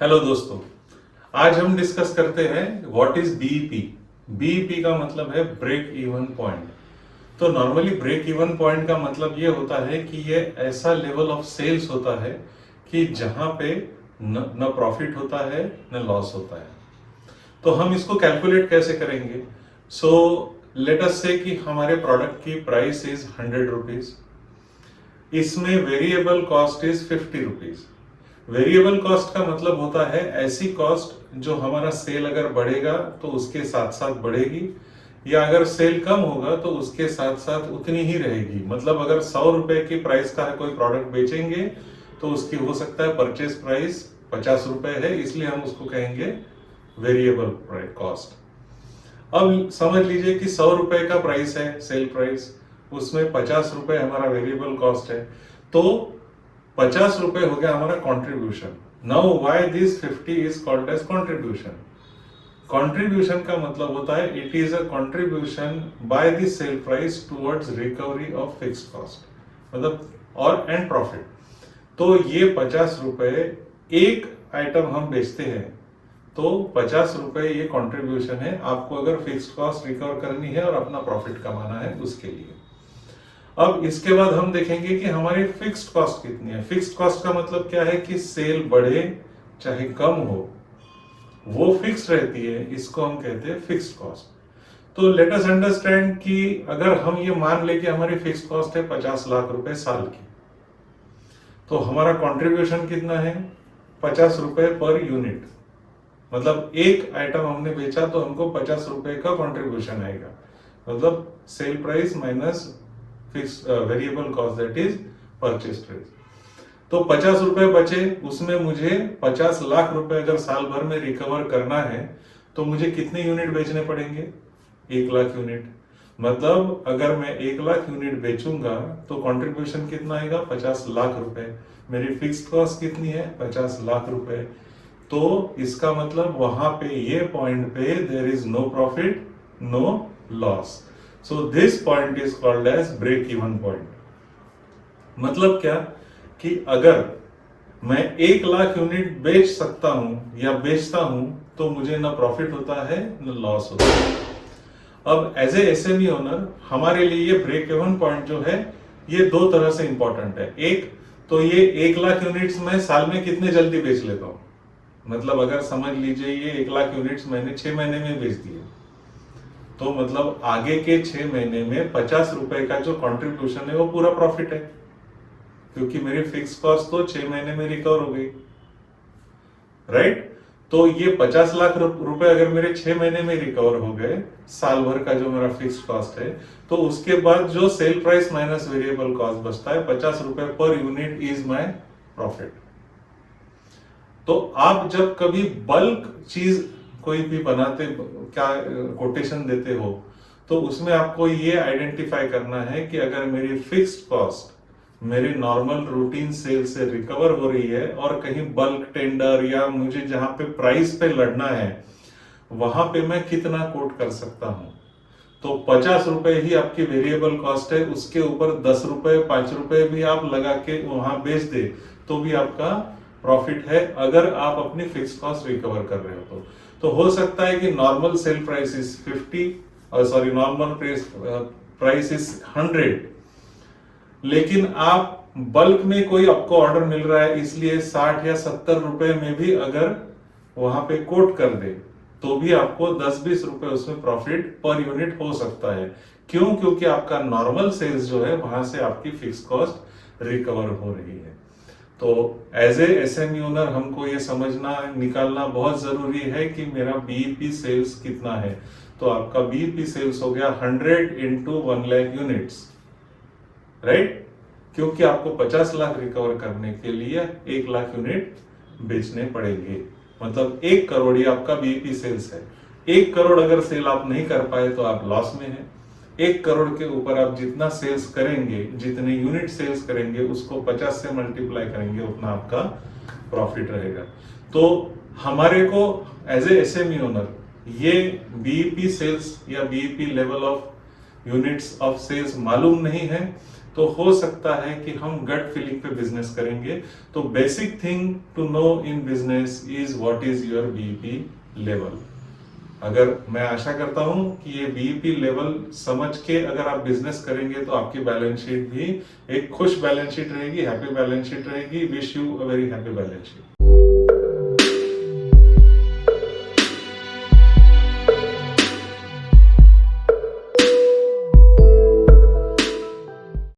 Hello दोस्तों, आज हम डिस्कस करते हैं व्हाट इज बीईपी। बीईपी का मतलब है ब्रेक इवन पॉइंट। तो नॉर्मली ब्रेक इवन पॉइंट का मतलब ये होता है कि ये ऐसा लेवल ऑफ सेल्स होता है कि जहां पे न प्रॉफिट होता है न लॉस होता है। तो हम इसको कैलकुलेट कैसे करेंगे? सो लेट अस से कि हमारे प्रोडक्ट की प्राइस इज 100 रुपीज, इसमें variable cost is 50 rupees. Variable cost का मतलब होता है ऐसी कॉस्ट जो हमारा सेल अगर बढ़ेगा तो उसके साथ साथ बढ़ेगी, या अगर सेल कम होगा तो उसके साथ साथ उतनी ही रहेगी। मतलब अगर 100 रुपए की प्राइस का कोई प्रोडक्ट बेचेंगे तो उसकी हो सकता है परचेस प्राइस 50 रुपए है, इसलिए हम उसको कहेंगे वेरिएबल कॉस्ट। अब समझ लीजिए कि 100 रुपए का प्राइस है सेल प्राइस, उसमें 50 रुपए हमारा वेरिएबल कॉस्ट है, तो 50 रुपए हो गया हमारा contribution. Now why this 50 is called as contribution. Contribution का मतलब होता है it is a contribution by the sale price towards recovery of fixed cost, मतलब और एंड प्रॉफिट। तो ये 50 रुपए एक आइटम हम बेचते हैं तो 50 रुपए ये कॉन्ट्रीब्यूशन है आपको, अगर फिक्स्ड कॉस्ट रिकवर करनी है और अपना प्रॉफिट कमाना है उसके लिए। अब इसके बाद हम देखेंगे कि हमारी फिक्स्ड कॉस्ट कितनी है। फिक्स्ड कॉस्ट का मतलब क्या है कि सेल बढ़े चाहे कम हो वो फिक्स रहती है, इसको हम कहते हैं फिक्स्ड कॉस्ट। तो लेट अस अंडरस्टैंड कि अगर हम ये मान ले कि हमारी फिक्स्ड कॉस्ट है 50 लाख रुपए साल की, तो हमारा कंट्रीब्यूशन कितना है 50 रुपए पर यूनिट। मतलब एक आइटम हमने बेचा तो हमको 50 रुपए का कंट्रीब्यूशन आएगा, मतलब sale price minus fix variable cost that is purchase price. तो 50 रुपए बचे, उसमें मुझे 50 लाख रुपए अगर साल भर में रिकवर करना है तो मुझे कितने यूनिट बेचने पड़ेंगे? 1 लाख यूनिट। मतलब अगर मैं 1 लाख यूनिट बेचूंगा तो कंट्रीब्यूशन कितना आएगा 50 लाख रुपए। मेरी फिक्स्ड कॉस्ट कितनी है 50 लाख रुपए। तो इसका मतलब वहां पे ये पॉइंट पे there is no profit no loss. So this point is called as break even point. मतलब क्या कि अगर मैं 1 लाख यूनिट बेच सकता हूं या बेचता हूं तो मुझे ना प्रॉफिट होता है न लॉस होता है। अब एज ए एसएमई ओनर हमारे लिए ये ब्रेक इवन पॉइंट जो है ये दो तरह से इंपॉर्टेंट है। एक तो ये 1 लाख यूनिट्स में साल में कितने जल्दी बेच लेता हूं, मतलब अगर समझ लीजिए ये 1 लाख यूनिट्स मैंने 6 महीने में बेच दिए, तो मतलब आगे के 6 महीने में 50 रुपए का जो कंट्रीब्यूशन है वो पूरा प्रॉफिट है, क्योंकि मेरी फिक्स कॉस्ट तो 6 महीने में रिकवर हो गई, राइट। तो ये 50 लाख रुपए अगर मेरे 6 महीने में रिकवर हो गए, साल भर का जो मेरा फिक्स कॉस्ट है, तो उसके बाद जो sale price minus variable cost बचता है 50 रुपए per unit is my profit. तो आप जब कभी बल्क चीज कोई भी बनाते, क्या कोटेशन देते हो, तो उसमें आपको ये आइडेंटिफाई करना है कि अगर मेरी फिक्स्ड कॉस्ट मेरे नॉर्मल रूटीन सेल से रिकवर हो रही है और कहीं बल्क टेंडर या मुझे जहां पे प्राइस पे लड़ना है वहां पे मैं कितना कोट कर सकता हूं। तो 50 रुपए ही आपकी वेरिएबल कॉस्ट है, उसके ऊपर 10 रुपए 5 रुपए भी आप लगा के वहां बेच दे तो भी आपका प्रॉफिट है, अगर आप अपनी फिक्स कॉस्ट रिकवर कर रहे हो तो हो सकता है कि normal sale price is 50, normal price is 100, लेकिन आप बल्क में कोई आपको ऑर्डर मिल रहा है इसलिए 60 या 70 रुपए में भी अगर वहां पे कोट कर दे तो भी आपको 10-20 रुपए उसमें प्रॉफिट पर यूनिट हो सकता है। क्यों? क्योंकि आपका नॉर्मल सेल्स जो है वहां से आपकी फिक्स कॉस्ट रिकवर हो रही है। तो एज ए एसएमई ओनर हमको ये समझना निकालना बहुत जरूरी है कि मेरा बीईपी सेल्स कितना है। तो आपका बीईपी सेल्स हो गया 100 इंटू 1 लाख यूनिट्स, राइट, क्योंकि आपको 50 लाख रिकवर करने के लिए 1 लाख यूनिट बेचने पड़ेंगे। मतलब 1 करोड़ ही आपका बीईपी सेल्स है। 1 करोड़ अगर सेल आप नहीं कर पाए तो आप लॉस में हैं। 1 करोड़ के ऊपर आप जितना सेल्स करेंगे, जितने यूनिट सेल्स करेंगे उसको 50 से मल्टीप्लाई करेंगे, उतना आपका प्रॉफिट रहेगा। तो हमारे को एज ए एसएमई ओनर ये बीईपी सेल्स या BEP level of units of sales मालूम नहीं है, तो हो सकता है कि हम गट फीलिंग पे बिजनेस करेंगे। तो basic thing to know in business is what is your BEP level. अगर मैं आशा करता हूं कि ये बीईपी लेवल समझ के अगर आप बिजनेस करेंगे तो आपकी बैलेंस शीट भी एक खुश बैलेंस शीट रहेगी, हैप्पी बैलेंस शीट रहेगी। Wish you a very happy balance sheet.